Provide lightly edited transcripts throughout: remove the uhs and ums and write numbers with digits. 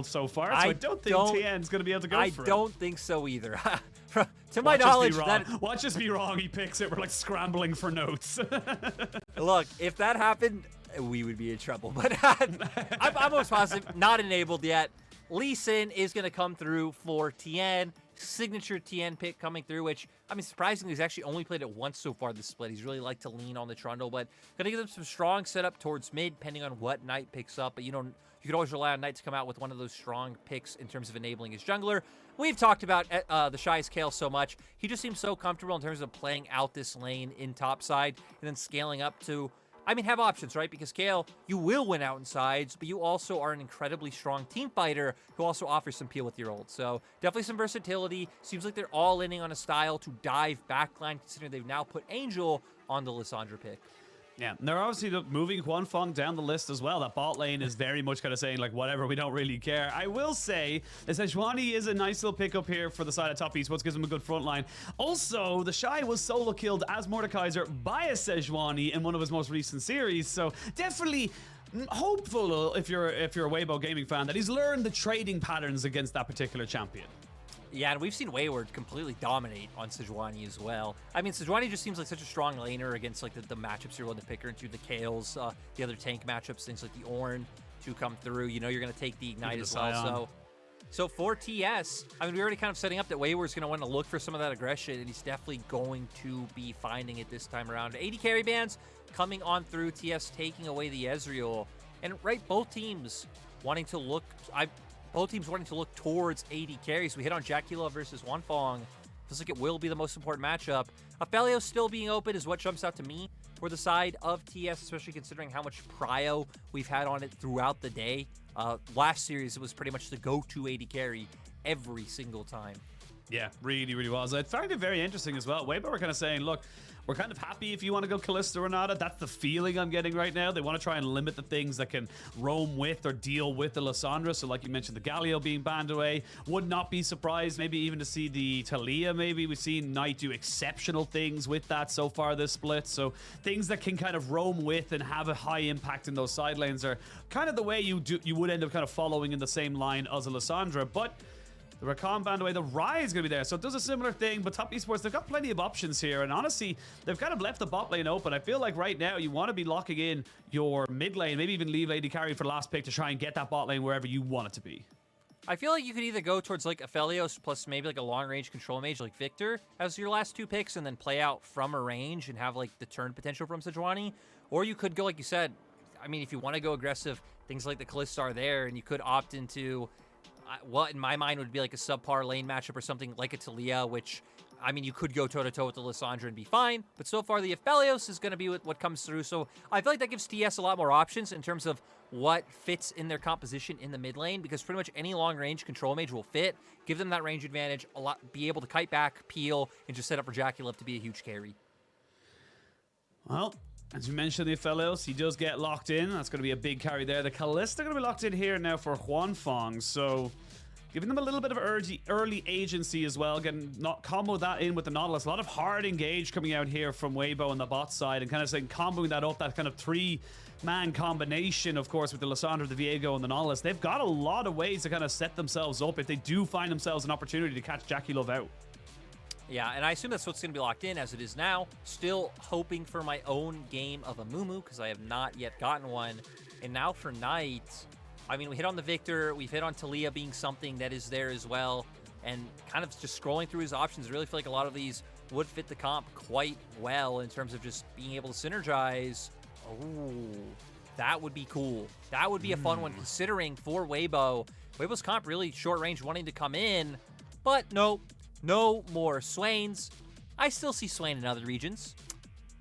so far, so I don't think Tian's going to be able to go for it. I don't think so either. To my knowledge, watch us be wrong. He picks it. We're like scrambling for notes. Look, if that happened, we would be in trouble. But I'm almost positive, not enabled yet. Lee Sin is going to come through for Tian. Signature Tian pick coming through, which, I mean, surprisingly, he's actually only played it once so far this split. He's really liked to lean on the Trundle, but going to give them some strong setup towards mid, depending on what Knight picks up. But you could always rely on Knight to come out with one of those strong picks in terms of enabling his jungler. We've talked about TheShy's Kayle so much. He just seems so comfortable in terms of playing out this lane in top side and then scaling up to, I mean, have options, right? Because Kayle, you will win out in sides, but you also are an incredibly strong team fighter who also offers some peel with your ult. So definitely some versatility. Seems like they're all inning on a style to dive backline, considering they've now put Angel on the Lissandra pick. Yeah, and they're obviously moving Huanfeng down the list as well. That bot lane is very much kind of saying, like, whatever, we don't really care. I will say that Sejuani is a nice little pickup here for the side of top esports, gives him a good front line. Also, TheShy was solo killed as Mordekaiser by a Sejuani in one of his most recent series, so definitely hopeful if you're a Weibo Gaming fan that he's learned the trading patterns against that particular champion. Yeah, and we've seen Wayward completely dominate on Sejuani as well. I mean, Sejuani just seems like such a strong laner against like the matchups you're willing to pick her into, the Kales, the other tank matchups, things like the Ornn to come through. You know you're going to take the Ignite as well. So for TS, I mean, we're already kind of setting up that Wayward's going to want to look for some of that aggression, and he's definitely going to be finding it this time around. AD carry bands coming on through, TS taking away the Ezreal. And right, both teams wanting to look... Both teams wanting to look towards AD carries. We hit on JackeyLove versus Huanfeng. Feels like it will be the most important matchup. Aphelios still being open is what jumps out to me for the side of TS, especially considering how much prio we've had on it throughout the day. Last series, it was pretty much the go-to AD carry every single time. Yeah, really, really was. I find it very interesting as well. Weibo were kind of saying, look, we're kind of happy if you want to go Kalista Renata. That's the feeling I'm getting right now. They want to try and limit the things that can roam with or deal with the Lissandra. So like you mentioned, the Galio being banned away. Would not be surprised maybe even to see the Taliyah maybe. We've seen Knight do exceptional things with that so far this split. So things that can kind of roam with and have a high impact in those side lanes are kind of the way you would end up kind of following in the same line as a Lissandra. But the Rakan banned away, the Rai is going to be there. So it does a similar thing, but top esports, they've got plenty of options here. And honestly, they've kind of left the bot lane open. I feel like right now you want to be locking in your mid lane, maybe even leave AD carry for the last pick to try and get that bot lane wherever you want it to be. I feel like you could either go towards like Aphelios plus maybe like a long-range control mage like Victor as your last two picks and then play out from a range and have like the turn potential from Sejuani. Or you could go, like you said, I mean, if you want to go aggressive, things like the Kalista are there, and you could opt into what in my mind would be like a subpar lane matchup or something like a Taliyah, which, I mean, you could go toe-to-toe with the Lissandra and be fine, but so far the Aphelios is going to be what comes through, so I feel like that gives TS a lot more options in terms of what fits in their composition in the mid lane, because pretty much any long-range control mage will fit, give them that range advantage, be able to kite back, peel, and just set up for JackeyLove to be a huge carry. Well, as you mentioned, the Aphelios, he does get locked in. That's going to be a big carry there. The Kalista going to be locked in here now for Huanfeng, so giving them a little bit of early agency as well. Combo that in with the Nautilus. A lot of hard engage coming out here from Weibo on the bot side and kind of saying comboing that up, that kind of three-man combination, of course, with the Lissandra, the Viego, and the Nautilus. They've got a lot of ways to kind of set themselves up if they do find themselves an opportunity to catch JackeyLove out. Yeah, and I assume that's what's going to be locked in as it is now. Still hoping for my own game of a Mumu because I have not yet gotten one. And now for Knight, I mean, we hit on the Victor. We've hit on Taliyah being something that is there as well. And kind of just scrolling through his options, I really feel like a lot of these would fit the comp quite well in terms of just being able to synergize. Oh, that would be cool. That would be a fun one considering for Weibo. Weibo's comp really short range wanting to come in, but nope. No more Swains. I still see Swain in other regions,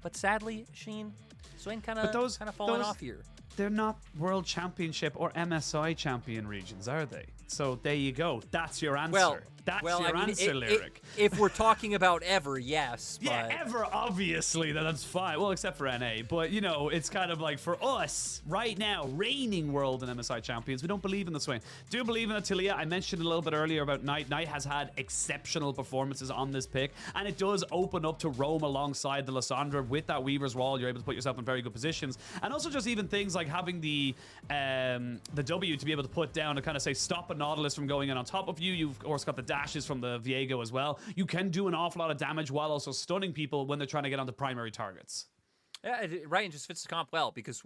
but sadly, Sheen, Swain kind of falling off here. They're not World Championship or MSI champion regions, are they? So there you go. That's your answer. Well, That's well, your I mean, answer, Lyric. If we're talking about ever, yes. Yeah, but... ever, obviously, that's fine. Well, except for NA. But, you know, it's kind of like for us, right now, reigning world and MSI champions, we don't believe in the swing. Do believe in the Taliyah. I mentioned a little bit earlier about Knight. Knight has had exceptional performances on this pick, and it does open up to roam alongside the Lissandra with that Weaver's Wall. You're able to put yourself in very good positions. And also just even things like having the W to be able to put down to kind of say stop a Nautilus from going in on top of you. You've, of course, got the dashes from the Viego as well. You can do an awful lot of damage while also stunning people when they're trying to get onto primary targets. Yeah, right, and just fits the comp well because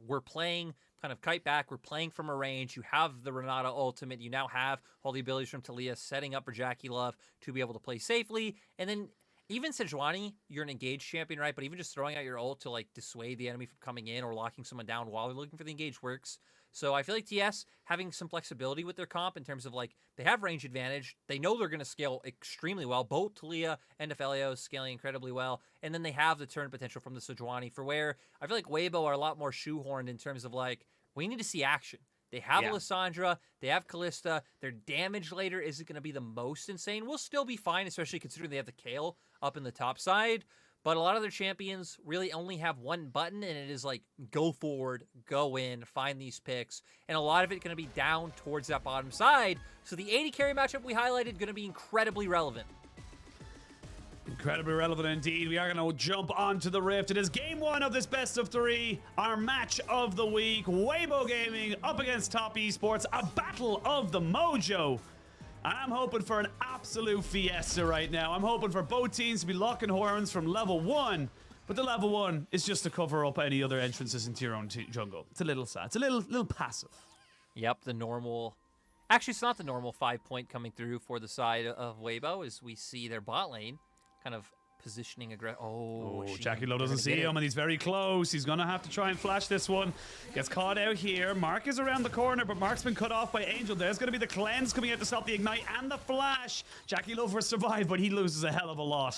we're playing kind of kite back. We're playing from a range. You have the Renata ultimate. You now have all the abilities from Taliyah setting up for JackeyLove to be able to play safely. And then even Sejuani, you're an engaged champion, right? But even just throwing out your ult to like dissuade the enemy from coming in or locking someone down while they're looking for the engage works. So I feel like TS having some flexibility with their comp in terms of like they have range advantage. They know they're going to scale extremely well. Both Taliyah and Aphelios scaling incredibly well. And then they have the turn potential from the Sejuani for where I feel like Weibo are a lot more shoehorned in terms of like we need to see action. They have a Lissandra, they have Kalista, their damage later isn't going to be the most insane. We'll still be fine, especially considering they have the Kayle up in the top side. But a lot of their champions really only have one button, and it is like, go forward, go in, find these picks. And a lot of it going to be down towards that bottom side. So the AD carry matchup we highlighted going to be incredibly relevant. Incredibly relevant indeed. We are going to jump onto the Rift. It is game one of this best of three. Our match of the week. Weibo Gaming up against Top Esports. A battle of the mojo. And I'm hoping for an absolute fiesta right now. I'm hoping for both teams to be locking horns from level 1. But the level 1 is just to cover up any other entrances into your own jungle. It's a little sad. It's a little passive. Yep, the normal... Actually, it's not the normal 5-point coming through for the side of Weibo as we see their bot lane kind of positioning aggressive. Oh, JackeyLove doesn't see him, and he's very close. He's going to have to try and flash this one. Gets caught out here. Mark is around the corner, but Mark's been cut off by Angel. There's going to be the cleanse coming out to stop the ignite and the flash. JackeyLove will survive, but he loses a hell of a lot.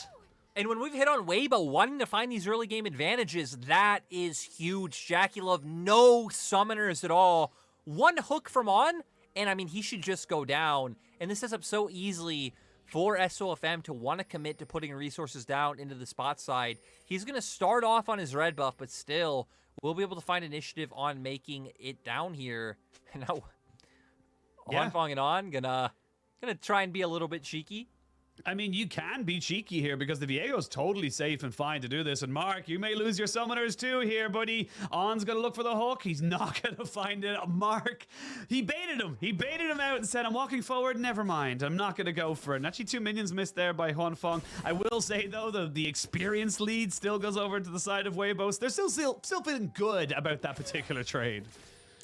And when we've hit on Weibo wanting to find these early game advantages, that is huge. JackeyLove, no summoners at all. One hook from on, and I mean, he should just go down. And this sets up so easily for SofM to want to commit to putting resources down into the spot side. He's going to start off on his red buff, but still, we'll be able to find initiative on making it down here. And now, Huanfeng and on, gonna try and be a little bit cheeky. I mean, you can be cheeky here because the Viego's totally safe and fine to do this. And Mark, you may lose your summoners too here, buddy. On's going to look for the hook. He's not going to find it. Mark, he baited him. He baited him out and said, I'm walking forward. Never mind. I'm not going to go for it. And actually, 2 minions missed there by Huanfeng. I will say, though, the experience lead still goes over to the side of Weibo. So they're still feeling good about that particular trade.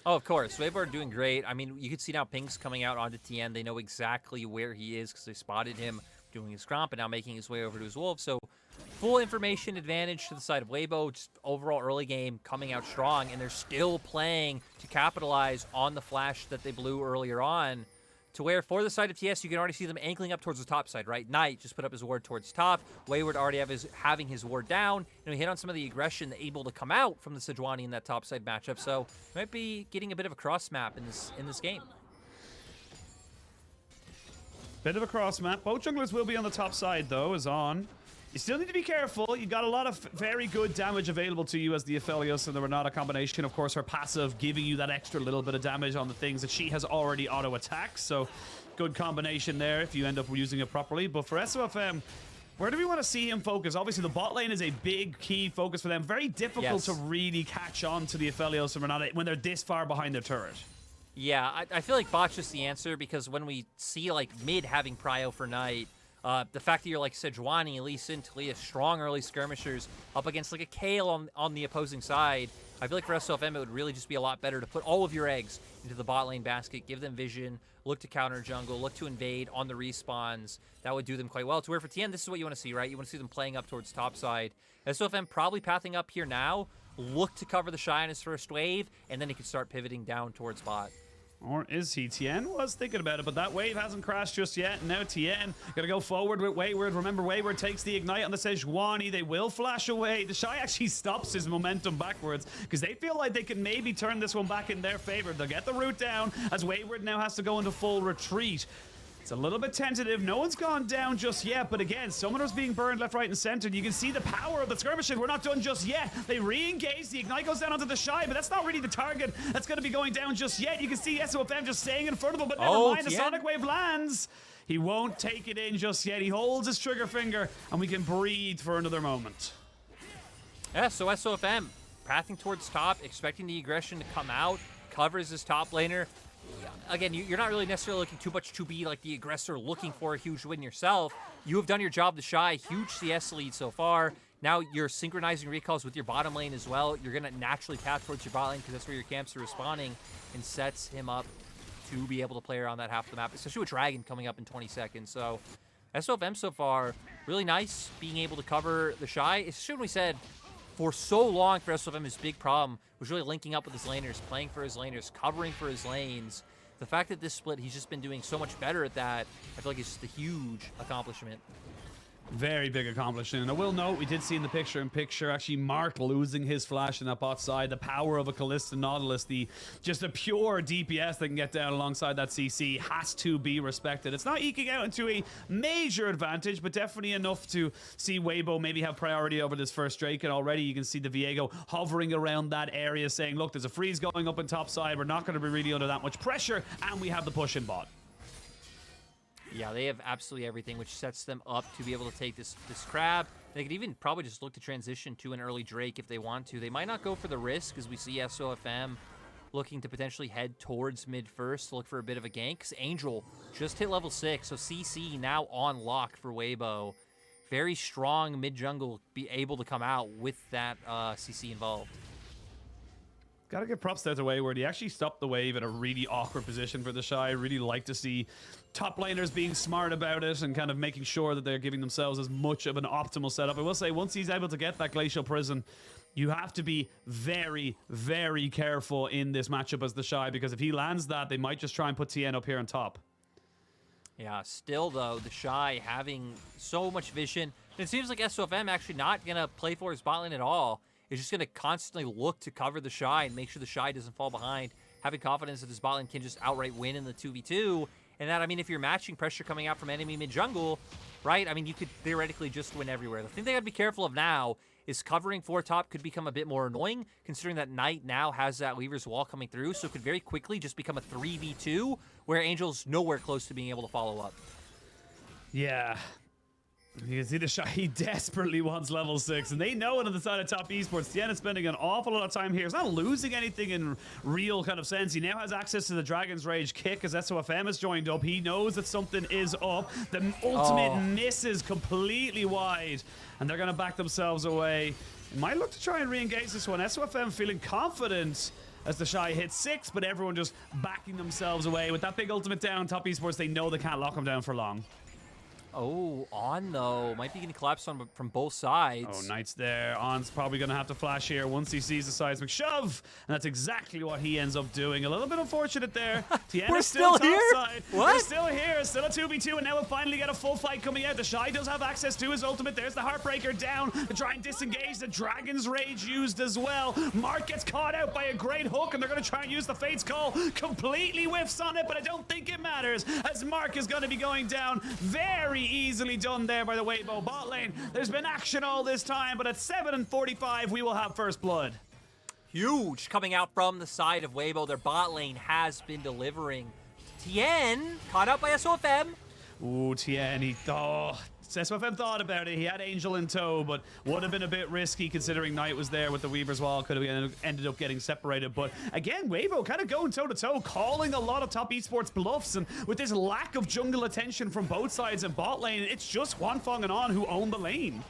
Oh, of course. Weibo are doing great. I mean, you can see now Pink's coming out onto Tian. They know exactly where he is because they spotted him doing his cromp and now making his way over to his wolf. So full information advantage to the side of Weibo. Just overall early game coming out strong, and they're still playing to capitalize on the flash that they blew earlier on. To where for the side of TS, you can already see them ankling up towards the top side, right? Knight just put up his ward towards top. Wayward already having his ward down. And we hit on some of the aggression able to come out from the Sejuani in that top side matchup. So might be getting a bit of a cross map in this game. Bit of a cross map. Both junglers will be on the top side, though, as on. You still need to be careful. You got a lot of very good damage available to you as the Aphelios and the Renata combination. Of course, her passive giving you that extra little bit of damage on the things that she has already auto-attacked. So, good combination there if you end up using it properly. But for SofM, where do we want to see him focus? Obviously, the bot lane is a big key focus for them. Very difficult to really catch on to the Aphelios and Renata when they're this far behind their turret. Yeah, I feel like bot's just the answer because when we see like mid having prio for Knight, the fact that you're like Sejuani, Oisin, Taliyah, strong early skirmishers up against like a Kayle on the opposing side, I feel like for SofM it would really just be a lot better to put all of your eggs into the bot lane basket, give them vision, look to counter jungle, look to invade on the respawns. That would do them quite well. To where for Tian, this is what you want to see, right? You want to see them playing up towards top side. SofM probably pathing up here now, look to cover the Shy on his first wave, and then he can start pivoting down towards bot. Or is he? Tian was thinking about it, but that wave hasn't crashed just yet. And now Tian gonna go forward with Wayward. Remember, Wayward takes the ignite on the Sejuani. They will flash away. TheShy actually stops his momentum backwards because they feel like they can maybe turn this one back in their favor. They'll get the root down as Wayward now has to go into full retreat. It's a little bit tentative. No one's gone down just yet, but again, Summoner's being burned left, right, and center. You can see the power of the skirmishes. We're not done just yet. They re-engage. The Ignite goes down onto TheShy, but that's not really the target that's going to be going down just yet. You can see SofM just staying in front of him, but never mind. The Tian. Sonic Wave lands. He won't take it in just yet. He holds his trigger finger, and we can breathe for another moment. Yeah, so SofM pathing towards top, expecting the aggression to come out, covers his top laner. Again, you're not really necessarily looking too much to be like the aggressor looking for a huge win yourself. You have done your job, TheShy. Huge CS lead so far. Now you're synchronizing recalls with your bottom lane as well. You're going to naturally path towards your bot lane because that's where your camps are respawning, and sets him up to be able to play around that half of the map, especially with Dragon coming up in 20 seconds. So SofM so far, really nice being able to cover TheShy. It's should we said for so long for SofM, his big problem was really linking up with his laners, playing for his laners, covering for his lanes. The fact that this split, he's just been doing so much better at that, I feel like it's just a huge accomplishment. Very big accomplishment. And I will note, we did see in the picture-in-picture, actually Mark losing his flash in that bot side. The power of a Kalista Nautilus, just a pure DPS that can get down alongside that CC has to be respected. It's not eking out into a major advantage, but definitely enough to see Weibo maybe have priority over this first Drake. And already you can see the Viego hovering around that area saying, look, there's a freeze going up on top side. We're not going to be really under that much pressure. And we have the push in bot. Yeah, they have absolutely everything, which sets them up to be able to take this crab. They could even probably just look to transition to an early Drake if they want to. They might not go for the risk, as we see SofM looking to potentially head towards mid first to look for a bit of a gank, because Angel just hit level 6, so CC now on lock for Weibo. Very strong mid-jungle be able to come out with that CC involved. Gotta give props there to Wayward. He actually stopped the wave at a really awkward position for TheShy. I really like to see top laners being smart about it and kind of making sure that they're giving themselves as much of an optimal setup. I will say, once he's able to get that Glacial Prison, you have to be very, very careful in this matchup as TheShy, because if he lands that, they might just try and put Tian up here on top. Yeah, still though, TheShy having so much vision. It seems like SofM actually not going to play for his bot lane at all. Is just going to constantly look to cover TheShy and make sure TheShy doesn't fall behind, having confidence that his bot lane can just outright win in the 2v2. And that, I mean, if you're matching pressure coming out from enemy mid-jungle, right, I mean, you could theoretically just win everywhere. The thing they got to be careful of now is covering for top could become a bit more annoying, considering that Knight now has that Weaver's Wall coming through, so it could very quickly just become a 3v2, where Angel's nowhere close to being able to follow up. Yeah. You can see TheShy, he desperately wants level 6, and they know it on the side of top esports. Tian is spending an awful lot of time here. He's not losing anything in real kind of sense. He now has access to the Dragon's Rage kick as SofM has joined up. He knows that something is up. The ultimate misses completely wide, and they're going to back themselves away. They might look to try and re-engage this one. SofM feeling confident as TheShy hits 6, but everyone just backing themselves away. With that big ultimate down, top esports, they know they can't lock him down for long. Oh, On though. Might be getting collapsed on from both sides. Oh, Knight's there. On's probably going to have to flash here once he sees the seismic shove. And that's exactly what he ends up doing. A little bit unfortunate there. Tian We're is still here? topside. What? We're still here. Still a 2v2. And now we'll finally get a full fight coming out. TheShy does have access to his ultimate. There's the Heartbreaker down to try and disengage. The Dragon's Rage used as well. Mark gets caught out by a great hook. And they're going to try and use the Fate's Call. Completely whiffs on it. But I don't think it matters, as Mark is going to be going down. Very easily done there by the Weibo bot lane. There's been action all this time, but at 7:45 we will have first blood. Huge coming out from the side of Weibo. Their bot lane has been delivering. Tian caught up by SofM. Ooh, Tian, SofM thought about it. He had Angel in tow, but would have been a bit risky considering Knight was there with the Weaver's Wall. Could have ended up getting separated. But again, Weibo kind of going toe-to-toe, calling a lot of top esports bluffs. And with this lack of jungle attention from both sides in bot lane, it's just Huanfeng and On who own the lane.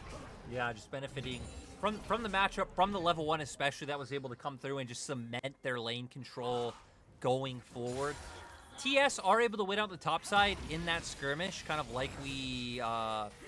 Yeah, just benefiting from the matchup, from the level 1 especially, that was able to come through and just cement their lane control going forward. TES are able to win out the top side in that skirmish, kind of like we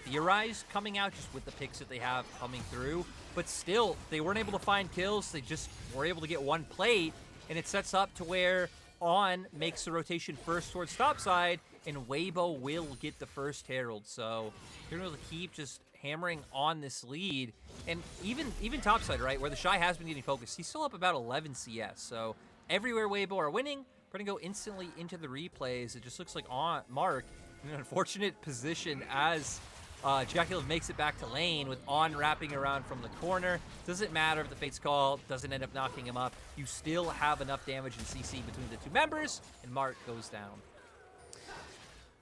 theorized coming out, just with the picks that they have coming through. But still, they weren't able to find kills. They just were able to get one plate, and it sets up to where On makes the rotation first towards top side, and Weibo will get the first Herald. So you're able to keep just hammering on this lead. And even top side, right, where TheShy has been getting focused, he's still up about 11 CS. So everywhere Weibo are winning, we're going to go instantly into the replays. It just looks like Mark in an unfortunate position as JackeyLove makes it back to lane with On wrapping around from the corner. Doesn't matter if the Fate's Call doesn't end up knocking him up. You still have enough damage and CC between the two members, and Mark goes down.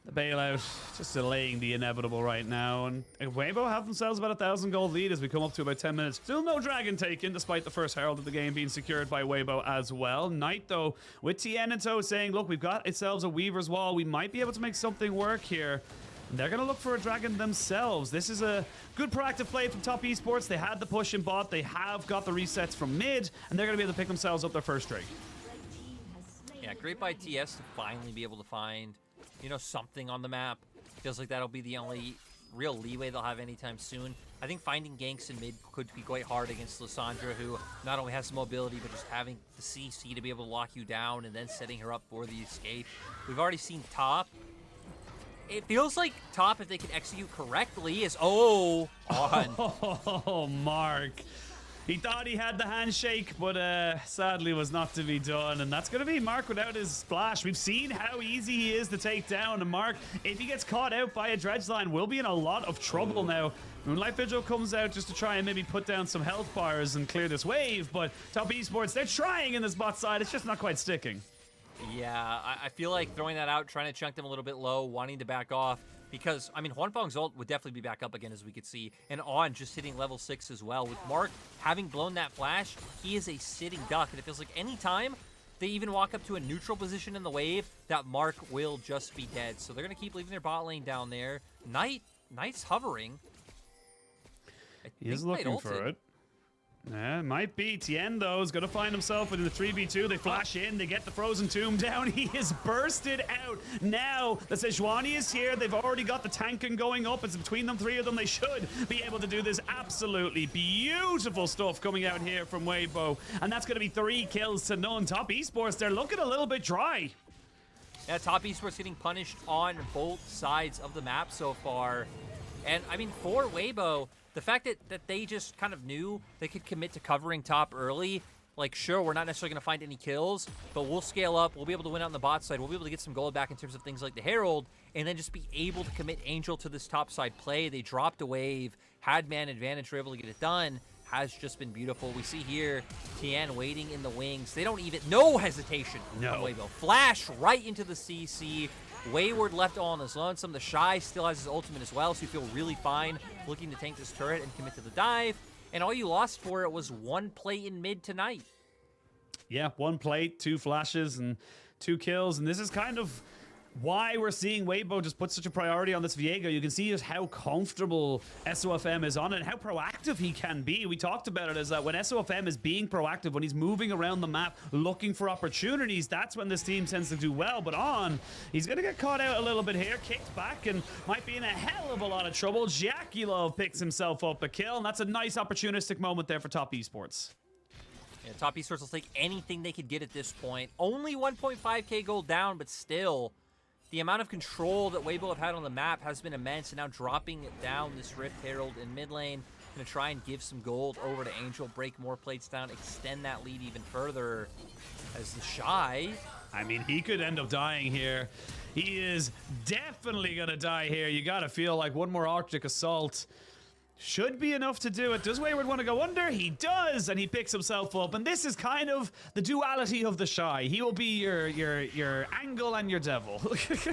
The bailout just delaying the inevitable right now, and Weibo have themselves about 1,000 gold lead as we come up to about 10 minutes. Still no dragon taken, despite the first herald of the game being secured by Weibo as well. Knight, though, with Tian in tow, saying, look, we've got ourselves a Weaver's Wall. We might be able to make something work here. And they're going to look for a dragon themselves. This is a good proactive play from Top Esports. They had the push in bot. They have got the resets from mid, and they're going to be able to pick themselves up their first drake. Yeah, great by TS to finally be able to find, you know, something on the map. Feels like that'll be the only real leeway they'll have anytime soon. I think finding ganks in mid could be quite hard against Lissandra, who not only has some mobility, but just having the CC to be able to lock you down and then setting her up for the escape. We've already seen top. It feels like top, if they can execute correctly, is on. Oh, Mark. He thought he had the handshake, but sadly was not to be done. And that's going to be Mark without his splash. We've seen how easy he is to take down. And Mark, if he gets caught out by a dredge line, will be in a lot of trouble now. Moonlight Vigil comes out just to try and maybe put down some health bars and clear this wave. But Top Esports, they're trying in this bot side. It's just not quite sticking. Yeah, I feel like throwing that out, trying to chunk them a little bit low, wanting to back off. Because, I mean, Huanfeng's ult would definitely be back up again, as we could see. And On just hitting level 6 as well. With Mark having blown that flash, he is a sitting duck. And it feels like any time they even walk up to a neutral position in the wave, that Mark will just be dead. So they're going to keep leaving their bot lane down there. Knight's hovering. He is looking for it. Yeah, might be. Tian, though, is going to find himself within the 3v2. They flash in. They get the Frozen Tomb down. He is bursted out. Now, the Sejuani is here. They've already got the tanking going up. It's between them, three of them. They should be able to do this. Absolutely beautiful stuff coming out here from Weibo. And that's going to be 3 kills to none. Top Esports, they're looking a little bit dry. Yeah, Top Esports getting punished on both sides of the map so far. And, I mean, for Weibo, the fact that they just kind of knew they could commit to covering top early, like, sure, we're not necessarily going to find any kills, but we'll scale up. We'll be able to win out on the bot side. We'll be able to get some gold back in terms of things like the Herald, and then just be able to commit Angel to this top side play. They dropped a wave, had man advantage, were able to get it done. Has just been beautiful. We see here Tian waiting in the wings. They don't even, no hesitation from Weibo. Flash right into the CC. Wayward left all on his lonesome. TheShy still has his ultimate as well, so you feel really fine looking to tank this turret and commit to the dive. And all you lost for it was 1 play in mid tonight. Yeah, 1 play, 2 flashes, and 2 kills. And this is kind of why we're seeing Weibo just put such a priority on this Viego. You can see just how comfortable SofM is on it and how proactive he can be. We talked about it as that when SofM is being proactive, when he's moving around the map, looking for opportunities, that's when this team tends to do well. But On, he's going to get caught out a little bit here, kicked back, and might be in a hell of a lot of trouble. JackeyLove picks himself up a kill, and that's a nice opportunistic moment there for Top Esports. Yeah, Top Esports will take anything they could get at this point. Only 1.5k gold down, but still, the amount of control that Weibo have had on the map has been immense, and now dropping it down this Rift Herald in mid lane, going to try and give some gold over to Angel, break more plates down, extend that lead even further as TheShy. I mean, he could end up dying here. He is definitely going to die here. You got to feel like one more Arctic Assault should be enough to do it. Does Wayward want to go under? He does, and he picks himself up. And this is kind of the duality of TheShy. He will be your angle and your devil.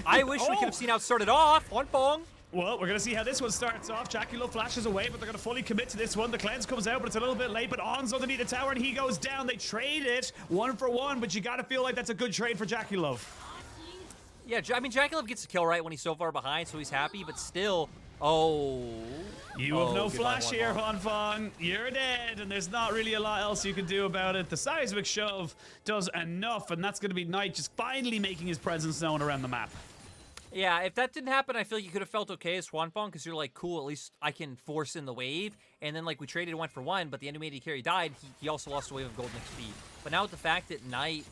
I wish we could have seen how it started off. Huanfeng. Well, we're going to see how this one starts off. JackeyLove flashes away, but they're going to fully commit to this one. The cleanse comes out, but it's a little bit late. But On's underneath the tower, and he goes down. They trade it 1 for 1, but you got to feel like that's a good trade for JackeyLove. Yeah, I mean, JackeyLove gets a kill right when he's so far behind, so he's happy, but still... Oh. You have no flash here, Huanfeng. You're dead, and there's not really a lot else you can do about it. The seismic shove does enough, and that's going to be Knight just finally making his presence known around the map. Yeah, if that didn't happen, I feel like you could have felt okay as Huanfeng, because you're like, cool, at least I can force in the wave. And then, like, we traded 1 for 1, but the enemy AD carry died. He also lost a wave of golden XP. But now with the fact that Knight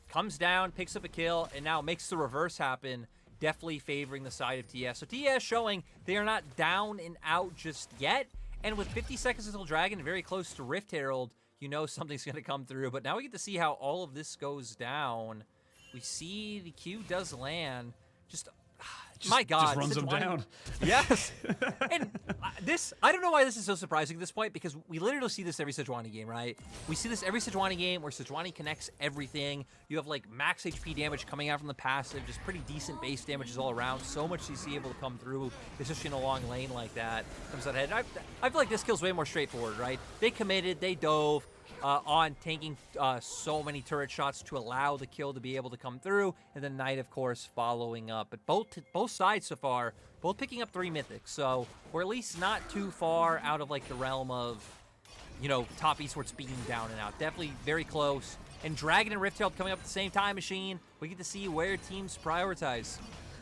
comes down, picks up a kill, and now makes the reverse happen, definitely favoring the side of TS. So TS showing they are not down and out just yet. And with 50 seconds until Dragon and very close to Rift Herald, you know something's going to come through. But now we get to see how all of this goes down. We see the Q does land. Just My God, just runs them down. Yes. And I don't know why this is so surprising at this point, because we literally see this every Sejuani game, right? We see this every Sejuani game where Sejuani connects everything. You have like max HP damage coming out from the passive, just pretty decent base damages all around. So much CC able to come through, especially in a long lane like that. Comes out ahead. I feel like this kill's way more straightforward, right? They committed, they dove. On tanking so many turret shots to allow the kill to be able to come through, and then Knight, of course, following up. But both sides so far, both picking up 3 mythics, so we're at least not too far out of like the realm of, you know, top esports being down and out. Definitely very close. And Dragon and Rifteld coming up at the same time machine. We get to see where teams prioritize.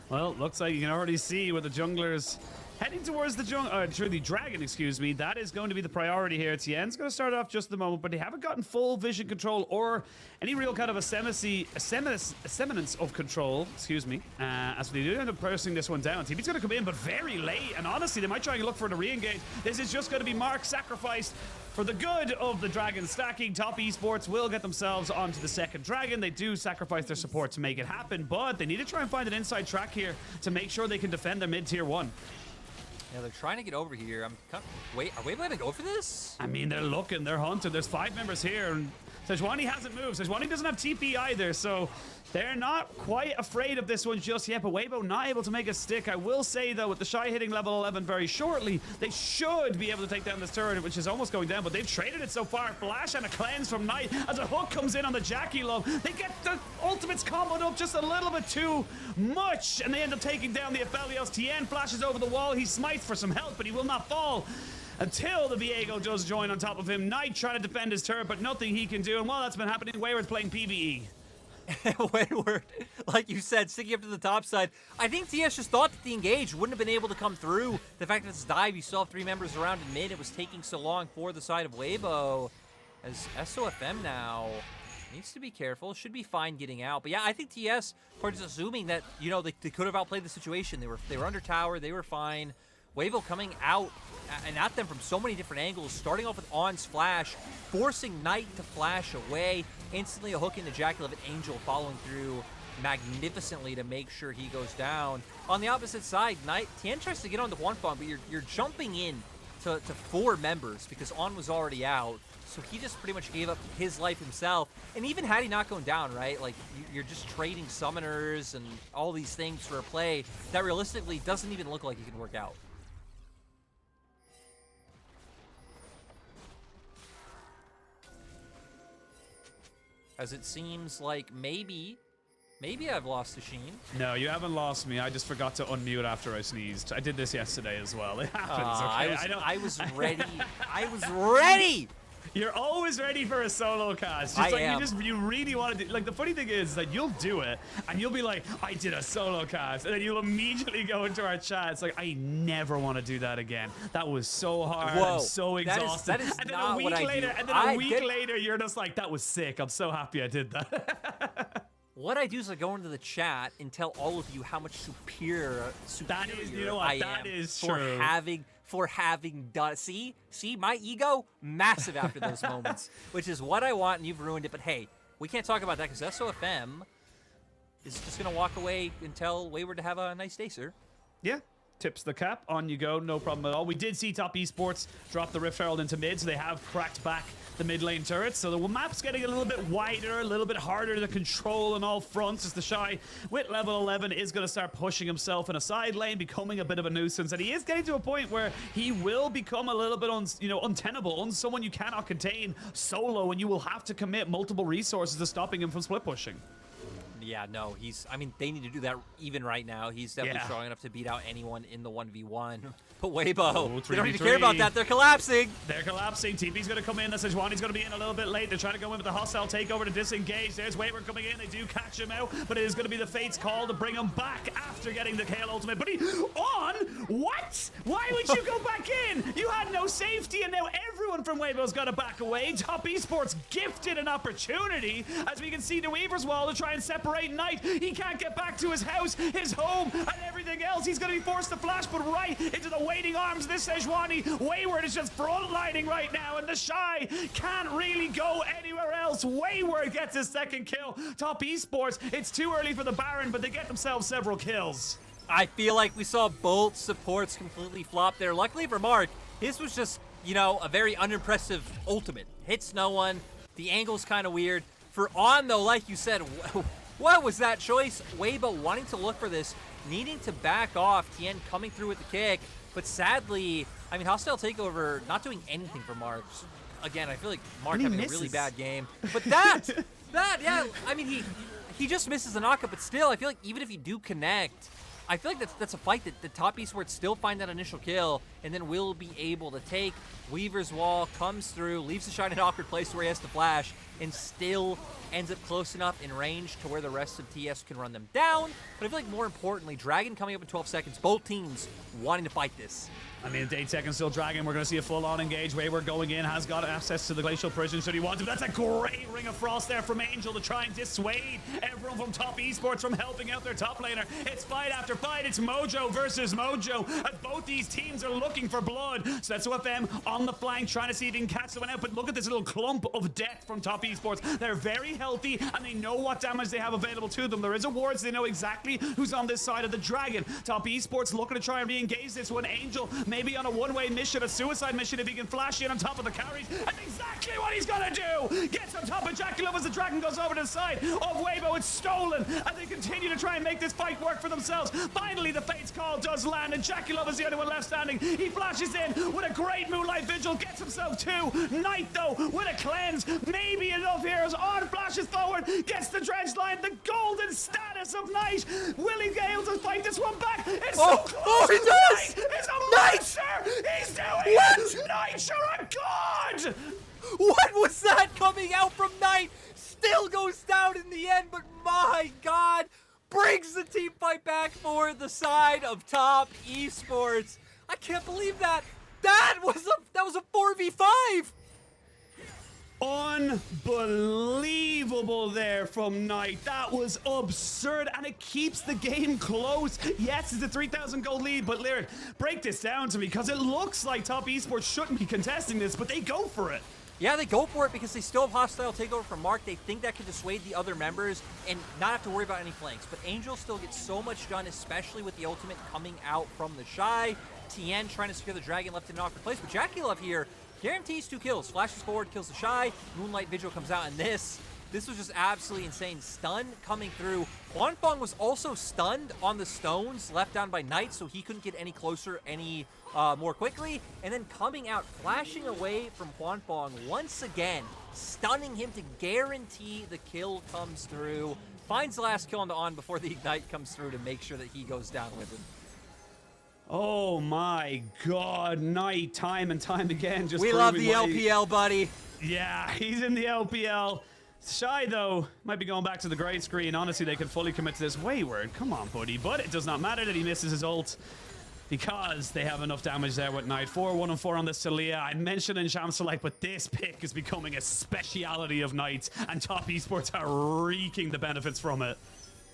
Well, looks like you can already see where the junglers heading towards the the dragon, excuse me. That is going to be the priority here. Tian's going to start off just at the moment, but they haven't gotten full vision control or any real kind of a semblance of control, excuse me, as they do end up pressing this one down. TV's going to come in, but very late, and honestly, they might try and look for the re-engage. This is just going to be Mark sacrificed for the good of the dragon stacking. Top Esports will get themselves onto the second dragon. They do sacrifice their support to make it happen, but they need to try and find an inside track here to make sure they can defend their mid-tier 1. Yeah, they're trying to get over here. Wait, are we able to go for this? I mean, they're looking, they're hunting. There's 5 members here, and Sejuani hasn't moved. Sejuani doesn't have TP either, so they're not quite afraid of this one just yet, but Weibo not able to make a stick. I will say, though, with TheShy hitting level 11 very shortly, they should be able to take down this turret, which is almost going down, but they've traded it so far. Flash and a cleanse from Knight as a hook comes in on the JackeyLove. They get the ultimates comboed up just a little bit too much, and they end up taking down the Aphelios. Tian flashes over the wall. He smites for some help, but he will not fall until the Viego does join on top of him. Knight trying to defend his turret, but nothing he can do, and while that's been happening, Wayward's playing PvE. Wayward, like you said, sticking up to the top side. I think TS just thought that the engage wouldn't have been able to come through. The fact that it's dive, you still have 3 members around in mid. It was taking so long for the side of Weibo. As SofM now needs to be careful. Should be fine getting out. But yeah, I think TS, part is assuming that, you know, they could have outplayed the situation. They were under tower. They were fine. Weibo coming out and at them from so many different angles, starting off with On's flash, forcing Knight to flash away, instantly a hook into JackeyLove and Angel following through magnificently to make sure he goes down. On the opposite side, Tian tries to get onto Huanfeng, but you're jumping in to 4 members because On was already out, so he just pretty much gave up his life himself. And even had he not gone down, right, like you're just trading summoners and all these things for a play that realistically doesn't even look like it can work out. As it seems like maybe I've lost TheShy. No, you haven't lost me. I just forgot to unmute after I sneezed. I did this yesterday as well. It happens, okay? I was ready. I was ready! You're always ready for a solo cast. You really want to do, like, the funny thing is that you'll do it and you'll be like, I did a solo cast, and then you'll immediately go into our chat. It's like, I never want to do that again. That was so hard. Whoa, I'm so exhausted. That is and then not a week what I later, do. and then a week later, you're just like, that was sick. I'm so happy I did that. What I do is I go into the chat and tell all of you how much superior that is, you know what, I that am is for true. For having done. See, my ego massive after those moments, which is what I want, and you've ruined it. But hey, we can't talk about that because SofM is just gonna walk away and tell Wayward to have a nice day, sir. Yeah. Tips the cap, on you go, no problem at all. We did see Top Esports drop the Rift Herald into mid, so they have cracked back the mid lane turrets. So the map's getting a little bit wider, a little bit harder to control on all fronts, as TheShy with level 11 is going to start pushing himself in a side lane, becoming a bit of a nuisance, and he is getting to a point where he will become a little bit untenable, someone you cannot contain solo, and you will have to commit multiple resources to stopping him from split pushing. Yeah, no, I mean, they need to do that even right now. He's definitely strong enough to beat out anyone in the 1v1. But Weibo, they don't even care about that. They're collapsing. They're collapsing. TP's going to come in. The Sejuani's going to be in a little bit late. They're trying to go in with the hostile takeover to disengage. There's Wayward coming in. They do catch him out, but it is going to be the Fate's call to bring him back after getting the Kayle ultimate. But what? Why would you go back in? You had no safety, and now everyone from Weibo's got to back away. Top Esports gifted an opportunity, as we can see the Weaver's Wall to try and separate Knight. He can't get back to his house, his home, and everything else. He's going to be forced to flash, but right into the waiting arms of this Sejuani. Wayward is just frontlining right now, and TheShy can't really go anywhere else. Wayward gets his second kill. Top Esports, it's too early for the Baron, but they get themselves several kills. I feel like we saw both supports completely flop there. Luckily for Mark, his was just, you know, a very unimpressive ultimate. Hits no one. The angle's kind of weird. For On, though, like you said, what was that choice? Weibo wanting to look for this, needing to back off. Tian coming through with the kick. But sadly, I mean, Hostile Takeover not doing anything for Mark. Again, I feel like Mark having a really bad game. But yeah, I mean, he just misses the knockup. But still, I feel like even if you do connect, I feel like that's a fight that the top esports still find that initial kill and then will be able to take. Weaver's wall comes through, leaves the shot in an awkward place where he has to flash, and still ends up close enough in range to where the rest of TS can run them down. But I feel like more importantly, Dragon coming up in 12 seconds, both teams wanting to fight this. I mean, 8 seconds still Dragon. We're going to see a full-on engage. Wayward going in, has got access to the Glacial Prison should he want to. That's a great Ring of Frost there from Angel to try and dissuade everyone from top esports from helping out their top laner. It's fight after fight. It's Mojo versus Mojo. As both these teams are looking for blood. So that's SofM on the flank, trying to see if he can catch someone out. But look at this little clump of death from top esports. They're very healthy, and they know what damage they have available to them. There is a ward, so they know exactly who's on this side of the Dragon. Top esports looking to try and re-engage this one. Angel maybe on a one-way mission, a suicide mission if he can flash in on top of the carries. And exactly what he's gonna do! Gets on top of JackeyLove as the Dragon goes over to the side of Weibo. It's stolen, and they continue to try and make this fight work for themselves. Finally, the Fate's Call does land, and JackeyLove is the only one left standing. He flashes in with a great Moonlight Vigil, gets himself 2. Knight, though, with a cleanse. Maybe enough here as On flashes forward, gets the dredge line, the golden status of Knight. Will he be able to fight this one back? It's so close! Oh, he does! It's a monster! He's doing it! Knight, you're a god! What was that coming out from Knight? Still goes down in the end, but my god, brings the team fight back for the side of top esports. I can't believe that. That was a 4v5. Unbelievable there from Knight. That was absurd, and it keeps the game close. Yes, it's a 3,000 gold lead, but Lyric, break this down to me, because it looks like top esports shouldn't be contesting this, but they go for it. Yeah, they go for it because they still have hostile takeover from Mark. They think that can dissuade the other members and not have to worry about any flanks. But Angel still gets so much done, especially with the ultimate coming out from TheShy. Tian trying to secure the Dragon left in an awkward place, but JackeyLove here guarantees 2 kills. Flashes forward, kills TheShy. Moonlight Vigil comes out, and this was just absolutely insane. Stun coming through. Huanfeng was also stunned on the stones left down by Knight, so he couldn't get any closer any more quickly. And then coming out, flashing away from Huanfeng once again, stunning him to guarantee the kill comes through. Finds the last kill on the On before the Ignite comes through to make sure that he goes down with him. Oh my god, Knight time and time again. Just we love the LPL, buddy. Yeah, he's in the LPL. Shy, though, might be going back to the great screen. Honestly, they could fully commit to this. Wayward, come on, buddy. But it does not matter that he misses his ult, because they have enough damage there with Knight. 4-1-4 on this Taliyah. I mentioned in Sham Select, but this pick is becoming a speciality of Knights, and top esports are reaping the benefits from it.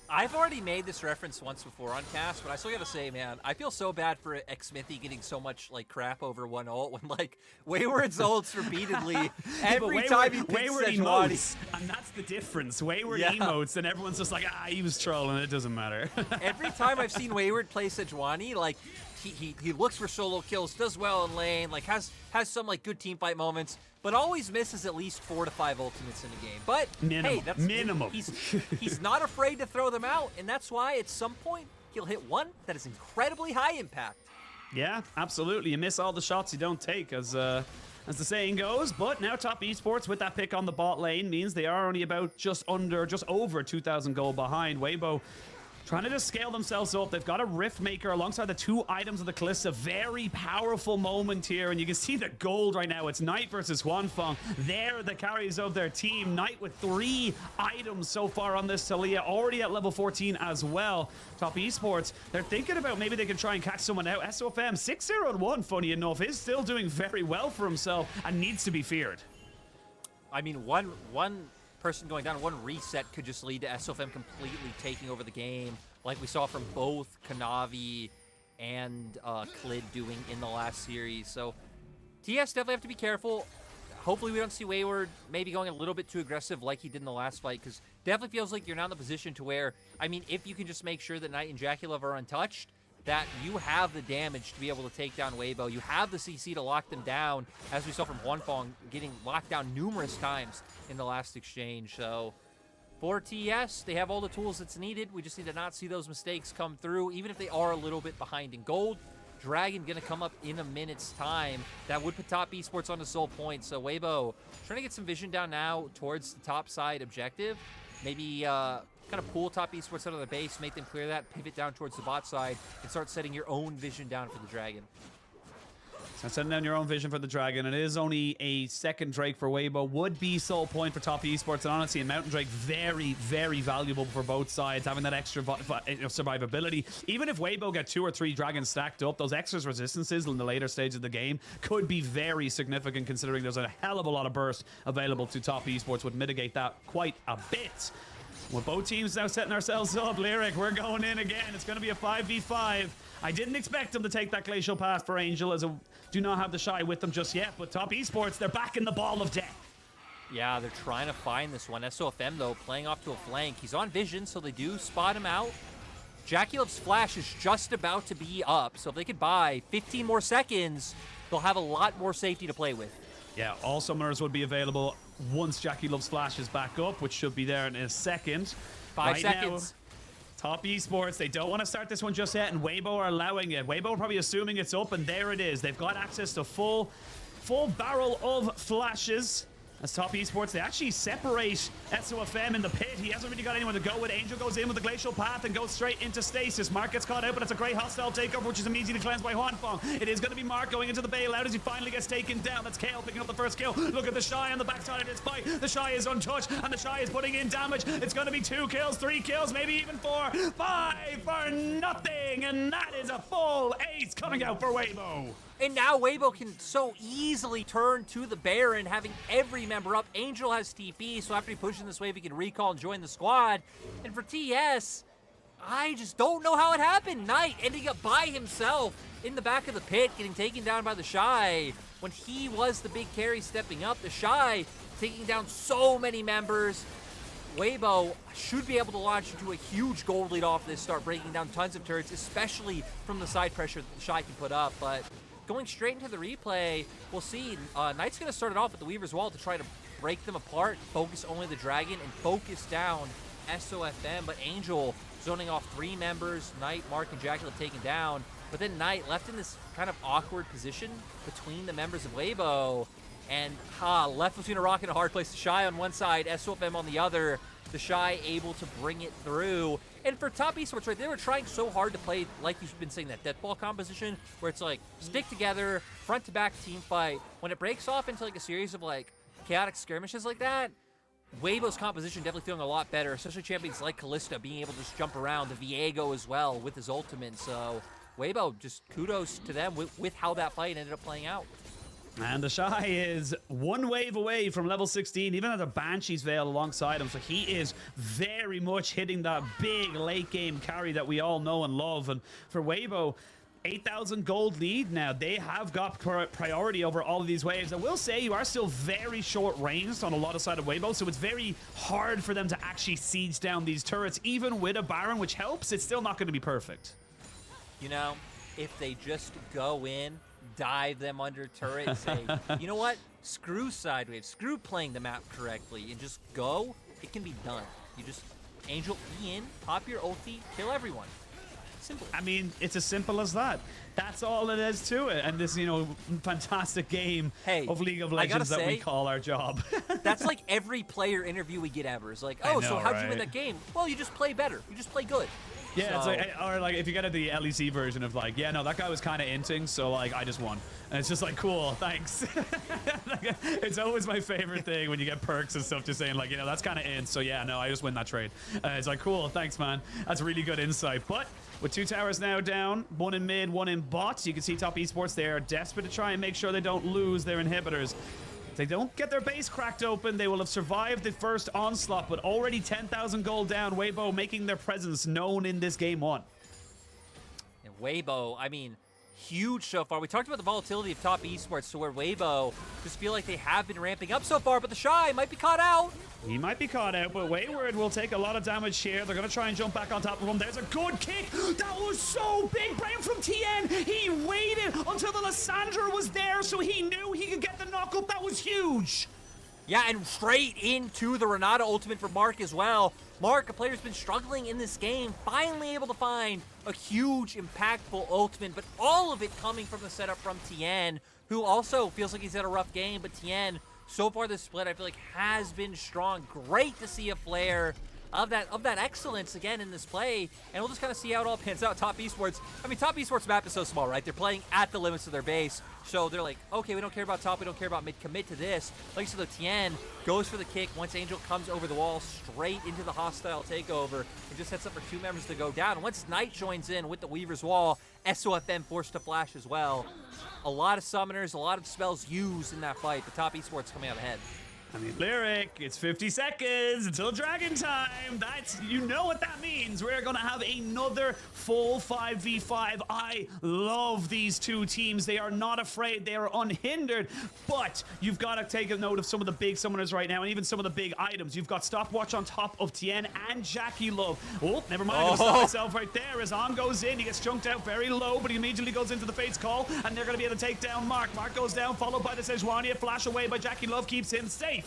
I've already made this reference once before on cast, but I still gotta say, man, I feel so bad for Xmithy getting so much like crap over one ult when like Wayward's ults repeatedly every time he picks Wayward Sejuani. emotes, and that's the difference. Wayward emotes, and everyone's just like, he was trolling. It doesn't matter. Every time I've seen Wayward play Sejuani, like he looks for solo kills, does well in lane, like has some like good team fight moments, but always misses at least 4 to 5 ultimates in a game. But hey, that's minimum. He's not afraid to throw them out, and that's why at some point he'll hit one that is incredibly high impact. Yeah, absolutely. You miss all the shots you don't take, as the saying goes. But now top esports with that pick on the bot lane means they are only about just over 2,000 gold behind. Weibo trying to just scale themselves up. They've got a Rift Maker alongside the 2 items of the Kalista. Very powerful moment here, and you can see the gold right now. It's Knight versus Huanfeng. They're the carries of their team. Knight with 3 items so far on this Taliyah, already at level 14 as well. Top esports, they're thinking about maybe they can try and catch someone out. SofM 6-0-1, funny enough, is still doing very well for himself and needs to be feared. I mean, one person going down, one reset could just lead to SofM completely taking over the game, like we saw from both Kanavi and Clid doing in the last series. So TS definitely have to be careful. hopefully we don't see Wayward maybe going a little bit too aggressive like he did in the last fight, because definitely feels like you're now in the position to where, I mean, if you can just make sure that Knight and JackeyLove are untouched, that you have the damage to be able to take down Weibo. You have the CC to lock them down, as we saw from Huanfeng getting locked down numerous times in the last exchange. So for TES, they have all the tools that's needed. We just need to not see those mistakes come through, even if they are a little bit behind in gold. Dragon gonna come up in a minute's time. That would put top esports on the sole point. So Weibo trying to get some vision down now towards the top side objective. Maybe kind of pull top esports out of the base, make them clear that, pivot down towards the bot side, and start setting your own vision down for the Dragon. So setting down your own vision for the Dragon. It is only a second Drake for Weibo. Would be sole point for top esports. And honestly, in Mountain Drake, very, very valuable for both sides, having that extra survivability. Even if Weibo get 2 or 3 Dragons stacked up, those extra resistances in the later stage of the game could be very significant, considering there's a hell of a lot of burst available to top esports. Would mitigate that quite a bit. With both teams now setting ourselves up, Lyric, we're going in again. It's going to be a 5v5. I didn't expect them to take that glacial path for Angel, as I do not have TheShy with them just yet. But top esports, they're back in the ball of death. Yeah, they're trying to find this one. SofM, though, playing off to a flank. He's on vision, so they do spot him out. JackeyLove's flash is just about to be up, so if they could buy 15 more seconds, they'll have a lot more safety to play with. Yeah, all summoners would be available once JackeyLove's flash is back up, which should be there in a second. 5 seconds. Now, top esports, they don't want to start this one just yet, and Weibo are allowing it. Weibo are probably assuming it's up, and there it is. They've got access to full barrel of flashes. As top esports, they actually separate SofM in the pit. He hasn't really got anyone to go with. Angel goes in with the glacial path and goes straight into stasis. Mark gets caught out, but it's a great hostile takeover, which is immediately cleansed by Huanfeng. It is going to be Mark going into the bailout as he finally gets taken down. That's Kayle picking up the first kill. Look at TheShy on the backside of this fight. TheShy is untouched, and TheShy is putting in damage. It's going to be 2 kills, 3 kills, maybe even 4. 5 for nothing, and that is a full ace coming out for Weibo. And now Weibo can so easily turn to the Baron, having every member up. Angel has TP, so after he pushes this wave, he can recall and join the squad. And for TES, I just don't know how it happened. Knight ending up by himself in the back of the pit, getting taken down by TheShy. When he was the big carry stepping up, TheShy taking down so many members. Weibo should be able to launch into a huge gold lead off this, start breaking down tons of turrets, especially from the side pressure that TheShy can put up. But going straight into the replay, we'll see. Knight's going to start it off with the Weaver's Wall to try to break them apart, focus only the Dragon, and focus down SofM. But Angel zoning off 3 members, Knight, Mark, and JackeyLove taken down. But then Knight left in this kind of awkward position between the members of Weibo, and left between a rock and a hard place. TheShy on one side, SofM on the other. TheShy able to bring it through. And for top esports, right, they were trying so hard to play, like you've been saying, that death ball composition, where it's like, stick together, front to back team fight. When it breaks off into like a series of like chaotic skirmishes like that, Weibo's composition definitely feeling a lot better, especially champions like Kalista being able to just jump around, the Viego as well with his ultimate. So Weibo, just kudos to them with how that fight ended up playing out. And TheShy is 1 wave away from level 16, even at a Banshee's Veil alongside him. So he is very much hitting that big late game carry that we all know and love. And for Weibo, 8,000 gold lead now. They have got priority over all of these waves. I will say you are still very short ranged on a lot of side of Weibo, so it's very hard for them to actually siege down these turrets. Even with a Baron, which helps, it's still not going to be perfect. You know, if they just go in, dive them under turret and say, you know what? Screw sideways, screw playing the map correctly, and just go, it can be done. You just Angel E in, pop your ulti, kill everyone. Simple. I mean, it's as simple as that. That's all it is to it. And this, you know, fantastic game of League of Legends that we call our job. That's like every player interview we get ever. It's like, oh, so how'd you win that game? Well, you just play better. You just play good. Yeah, so. It's like, or like if you get the LEC version of like, yeah, no, that guy was kind of inting, so like I just won, and it's just like, cool, thanks. It's always my favorite thing when you get perks and stuff, just saying like, you know, that's kind of int, so yeah, no, I just win that trade. It's like, cool, thanks, man. That's really good insight. But with 2 towers now down, 1 in mid, 1 in bot, you can see top esports, they are desperate to try and make sure they don't lose their inhibitors. If they don't get their base cracked open, they will have survived the first onslaught, but already 10,000 gold down. Weibo making their presence known in this game 1. And Weibo, I mean, huge so far. We talked about the volatility of top esports to where Weibo just feel like they have been ramping up so far, but TheShy might be caught out. He might be caught out, but Wayward will take a lot of damage here. They're going to try and jump back on top of him. There's a good kick. That was so big. Brain from Tian. He waited until the Lissandra was there, so he knew he could get the knock up. That was huge. Yeah, and straight into the Renata ultimate for Mark as well. Mark, a player who's been struggling in this game, finally able to find a huge, impactful ultimate, but all of it coming from the setup from Tian, who also feels like he's had a rough game, but Tian, so far this split, I feel like has been strong. Great to see a flare of that excellence again in this play, and we'll just kind of see how it all pans out. Top Esports, I mean, Top Esports map is so small, right? They're playing at the limits of their base, so they're like, okay, we don't care about top, we don't care about mid, commit to this. Like I said, the Tian goes for the kick once Angel comes over the wall, straight into the hostile takeover, and just sets up for 2 members to go down. Once Knight joins in with the Weaver's Wall, SofM forced to flash as well. A lot of summoners, a lot of spells used in that fight, but Top Esports coming out ahead. I mean, Lyric, it's 50 seconds until Dragon time. That's, you know what that means. We're going to have another full 5v5. I love these two teams. They are not afraid. They are unhindered. But you've got to take a note of some of the big summoners right now and even some of the big items. You've got Stopwatch on top of Tian and JackeyLove. Oh, never mind. I'm going to stop myself right there. As On goes in, he gets chunked out very low, but he immediately goes into the Fate's Call, and they're going to be able to take down Mark. Mark goes down, followed by the Sejuani. A flash away by JackeyLove keeps him safe.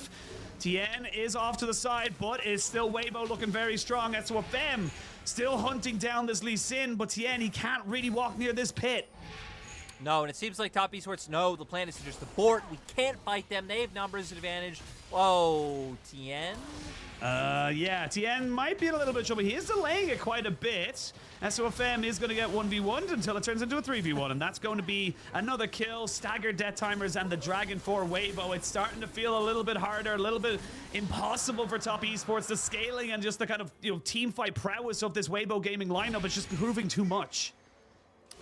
Tian is off to the side, but is still Weibo looking very strong. That's what them still hunting down this Lee Sin, but Tian, he can't really walk near this pit. No, and it seems like Top Esports know the plan is to just abort. We can't fight them. They have numbers advantage. Whoa, Tian? Yeah, Tian might be in a little bit of trouble. He is delaying it quite a bit. SofM is going to get 1v1'd until it turns into a 3v1, and that's going to be another kill, staggered death timers, and the Dragon for Weibo. It's starting to feel a little bit harder, a little bit impossible for Top Esports. The scaling and just the kind of, you know, team fight prowess of this Weibo Gaming lineup is just proving too much.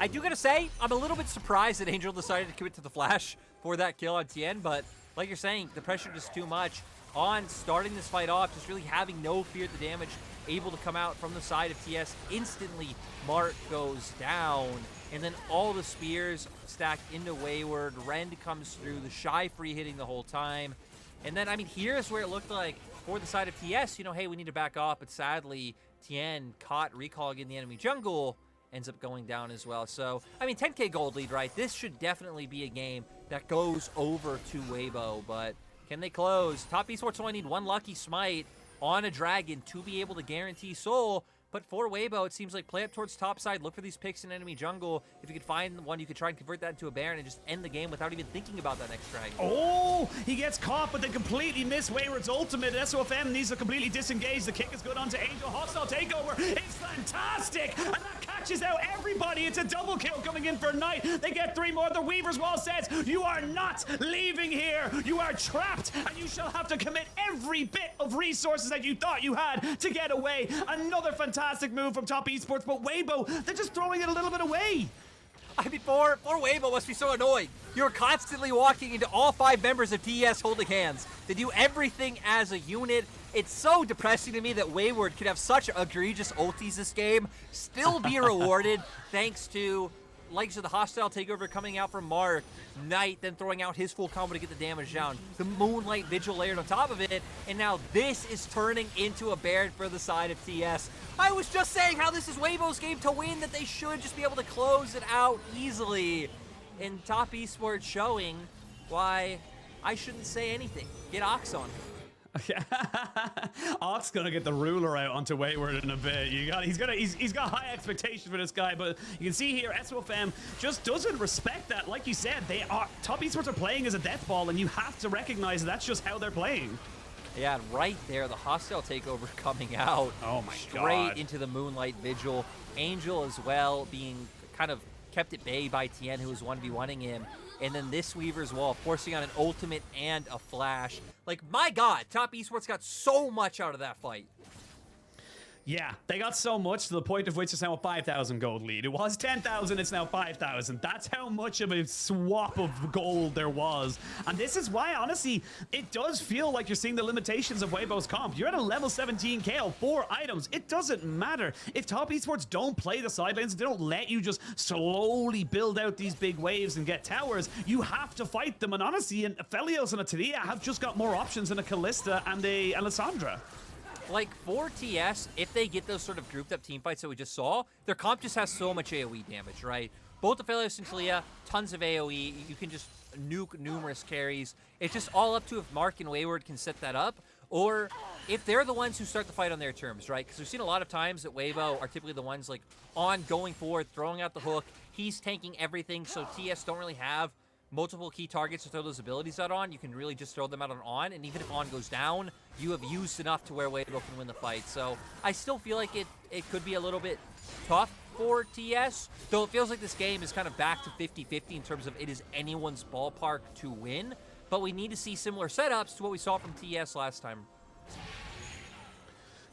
I do gotta say, I'm a little bit surprised that Angel decided to commit to the flash for that kill on Tian, but like you're saying, the pressure just too much on starting this fight off, just really having no fear of the damage, able to come out from the side of TS. Instantly, Mark goes down, and then all the spears stacked into Wayward. Rend comes through, TheShy free hitting the whole time. And then, I mean, here's where it looked like for the side of TS, you know, hey, we need to back off, but sadly, Tian caught recalling in the enemy jungle, ends up going down as well. So, I mean, 10k gold lead, right? This should definitely be a game that goes over to Weibo, but can they close? Top Esports only need one lucky smite on a dragon to be able to guarantee soul. But for Weibo, it seems like play up towards top side, look for these picks in enemy jungle. If you could find one, you could try and convert that into a Baron and just end the game without even thinking about that next dragon. Oh, he gets caught, but they completely miss Wayward's ultimate. SofM needs to completely disengage. The kick is good onto Angel. Hostile takeover. It's fantastic. And that catches out everybody. It's a double kill coming in for Knight. They get 3 more. The Weaver's Wall says, you are not leaving here. You are trapped, and you shall have to commit every bit of resources that you thought you had to get away. Another fantastic move from Top Esports, but Weibo, they're just throwing it a little bit away. I mean, poor Weibo must be so annoyed. You're constantly walking into all 5 members of TES holding hands to do everything as a unit. It's so depressing to me that Wayward could have such egregious ultis this game, still be rewarded thanks to likes of the hostile takeover coming out from Mark, Knight then throwing out his full combo to get the damage down, the Moonlight Vigil layered on top of it, and now this is turning into a Baron for the side of TS. I was just saying how this is Weibo's game to win, that they should just be able to close it out easily. And Top Esports showing why I shouldn't say anything. Get Ox on. Ox gonna get the ruler out onto Wayward in a bit. He's got high expectations for this guy, but you can see here SofM just doesn't respect that. Like you said, Top Esports are playing as a death ball, and you have to recognize that's just how they're playing. Yeah, and right there, the hostile takeover coming out. Oh my god. Straight into the Moonlight Vigil. Angel as well being kind of kept at bay by Tian, who was 1v1ing him. And then this Weaver's Wall forcing on an ultimate and a flash. Like, my god, Top Esports got so much out of that fight. Yeah, they got so much to the point of which it's now a 5,000 gold lead. It was 10,000, it's now 5,000. That's how much of a swap of gold there was. And this is why, honestly, it does feel like you're seeing the limitations of Weibo's comp. You're at a level 17 Kayle, 4 items. It doesn't matter. If top esports don't play the side lanes, they don't let you just slowly build out these big waves and get towers, you have to fight them. And honestly, an Aphelios and a Taliyah have just got more options than a Kalista and a Lissandra. Like, for TS, if they get those sort of grouped up team fights that we just saw, their comp just has so much AoE damage, right? Both Aphelios and Taliyah, tons of AoE. You can just nuke numerous carries. It's just all up to if Mark and Wayward can set that up, or if they're the ones who start the fight on their terms, right? Because we've seen a lot of times that Weibo are typically the ones, like, on going forward, throwing out the hook. He's tanking everything, so TS don't really have multiple key targets to throw those abilities out on. You can really just throw them out on, and even if on goes down, you have used enough to where Weibo can win the fight. So I still feel like it could be a little bit tough for TS, though it feels like this game is kind of back to 50-50 in terms of it is anyone's ballpark to win, but we need to see similar setups to what we saw from TS last time.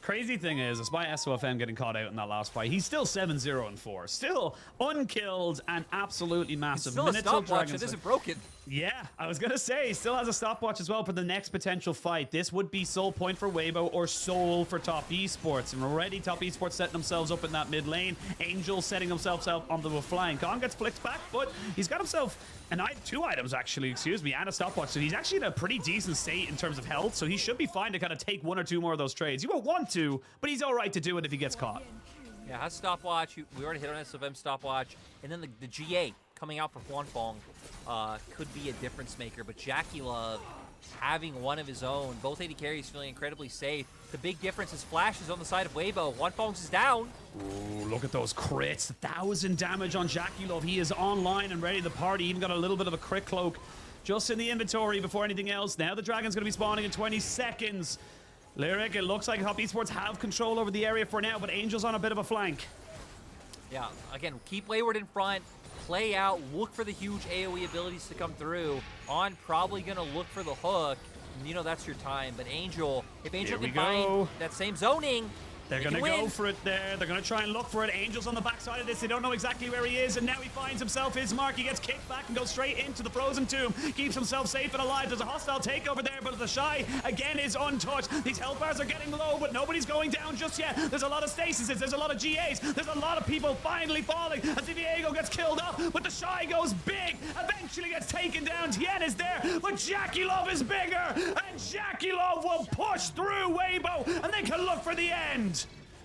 Crazy thing is, despite SofM getting caught out in that last fight, he's still 7-0-4. Still unkilled and absolutely massive. Still a stopwatch that isn't broken. Yeah, I was going to say, still has a stopwatch as well for the next potential fight. This would be soul point for Weibo or soul for top esports. And already top esports setting themselves up in that mid lane. Angel setting himself up onto a flying. Kong gets flicked back, but he's got himself two items, actually, excuse me, and a stopwatch. So he's actually in a pretty decent state in terms of health. So he should be fine to kind of take 1 or 2 more of those trades. He won't want to, but he's all right to do it if he gets caught. Yeah, has stopwatch. We already hit on SofM stopwatch. And then the GA coming out for Huanfeng could be a difference maker. But JackeyLove having one of his own. Both AD carries feeling incredibly safe. The big difference is Flash is on the side of Weibo. Huanfeng's is down. Ooh, look at those crits. 1,000 damage on JackeyLove. He is online and ready to party. Even got a little bit of a crit cloak just in the inventory before anything else. Now the Dragon's going to be spawning in 20 seconds. Lyric, it looks like top esports have control over the area for now, but Angel's on a bit of a flank. Yeah, again, keep Wayward in front, play out, look for the huge AoE abilities to come through. On probably going to look for the hook. You know that's your time, but Angel, if Angel can find that same zoning, they're going to go for it there. They're going to try and look for it. Angel's on the backside of this. They don't know exactly where he is, and now he finds himself his mark. He gets kicked back and goes straight into the frozen tomb. Keeps himself safe and alive. There's a hostile takeover there, but TheShy again is untouched. These health bars are getting low, but nobody's going down just yet. There's a lot of stasis. There's a lot of GAs. There's a lot of people finally falling as Viego gets killed up, but TheShy goes big. Eventually gets taken down. Tian is there, but JackeyLove is bigger, and JackeyLove will push through Weibo, and they can look for the end.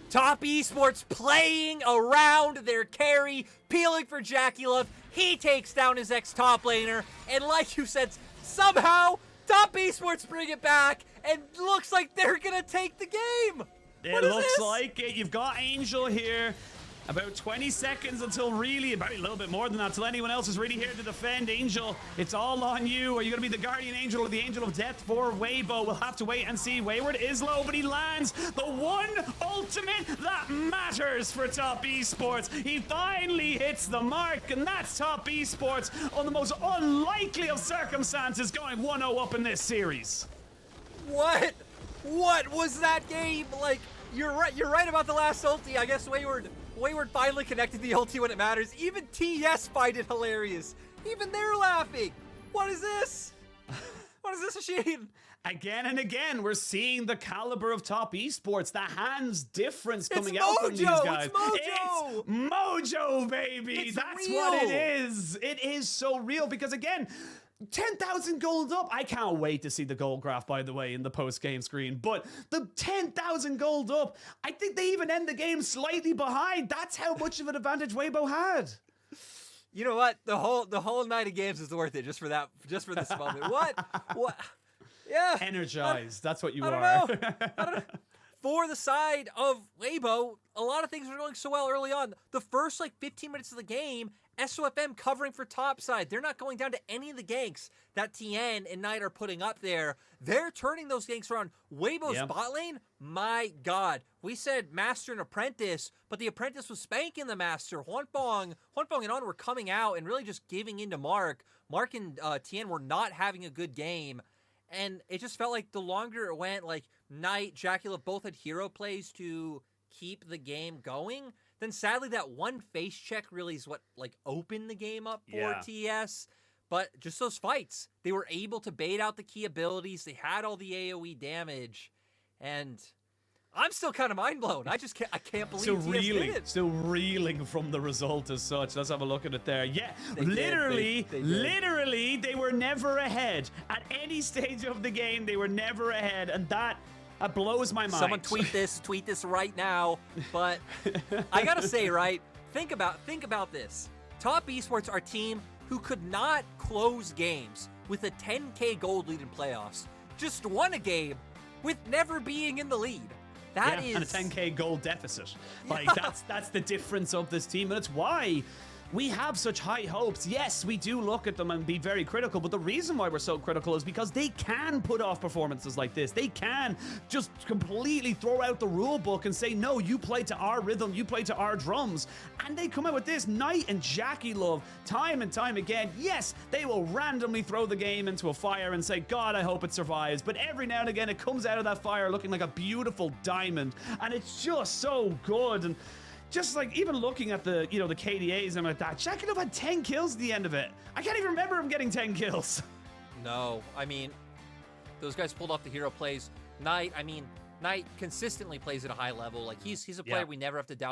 Top esports playing around their carry, peeling for JackeyLove. He takes down his ex-top laner, and like you said, somehow top esports bring it back, and looks like they're gonna take the game. It looks like it. You've got Angel here. About 20 seconds until really, about a little bit more than that, until anyone else is really here to defend. Angel, it's all on you. Are you going to be the Guardian Angel or the Angel of Death for Weibo? We'll have to wait and see. Wayward is low, but he lands the one ultimate that matters for top esports. He finally hits the mark, and that's top esports on the most unlikely of circumstances, going 1-0 up in this series. What was that game? Like, you're right about the last ulti. I guess Wayward finally connected the ulti when it matters. Even TES find it hilarious. Even they're laughing. What is this? What is this machine? Again and again, we're seeing the caliber of top esports, the hands difference coming it's out mojo, from these guys. It's mojo! It's mojo, baby. It's That's real. what it is. It is so real because, again, 10,000 gold up. I can't wait to see the gold graph, by the way, in the post-game screen. But the 10,000 gold up, I think they even end the game slightly behind. That's how much of an advantage Weibo had. You know what? The whole night of games is worth it just for this moment. What? Yeah. Energized. That's what you I are. don't know. For the side of Weibo, a lot of things were going so well early on. The first 15 minutes of the game, SofM covering for top side. They're not going down to any of the ganks that Tian and Knight are putting up there. They're turning those ganks around. Weibo's bot lane, my God. We said Master and Apprentice, but the Apprentice was spanking the Master. Huanfeng and On were coming out and really just giving into Mark. Mark and Tian were not having a good game. And it just felt like the longer it went, Knight, JackeyLove both had hero plays to keep the game going, then sadly that one face check really is what like opened the game up for TES. But just those fights, they were able to bait out the key abilities. They had all the AoE damage, and I'm still kind of mind blown. I can't believe still TES reeling, did it. still reeling from the result as such. Let's have a look at it there. Yeah, They did. literally, they were never ahead at any stage of the game. They were never ahead, and that blows my mind. Someone tweet this right now. But I gotta say, right? Think about this. Top Esports are a team who could not close games with a 10K gold lead in playoffs. Just won a game with never being in the lead. That is and a 10K goal deficit. Like that's the difference of this team, and it's why we have such high hopes. Yes, we do look at them and be very critical, but the reason why we're so critical is because they can put off performances like this. They can just completely throw out the rule book and say, no, you play to our rhythm, you play to our drums. And they come out with this. Knight and JackeyLove, time and time again. Yes, they will randomly throw the game into a fire and say, God, I hope it survives. But every now and again, it comes out of that fire looking like a beautiful diamond. And it's just so good. And just like even looking at the, the KDAs and like that, JackeyLove had 10 kills at the end of it. I can't even remember him getting 10 kills. No, I mean, those guys pulled off the hero plays. Knight consistently plays at a high level. Like he's a player we never have to doubt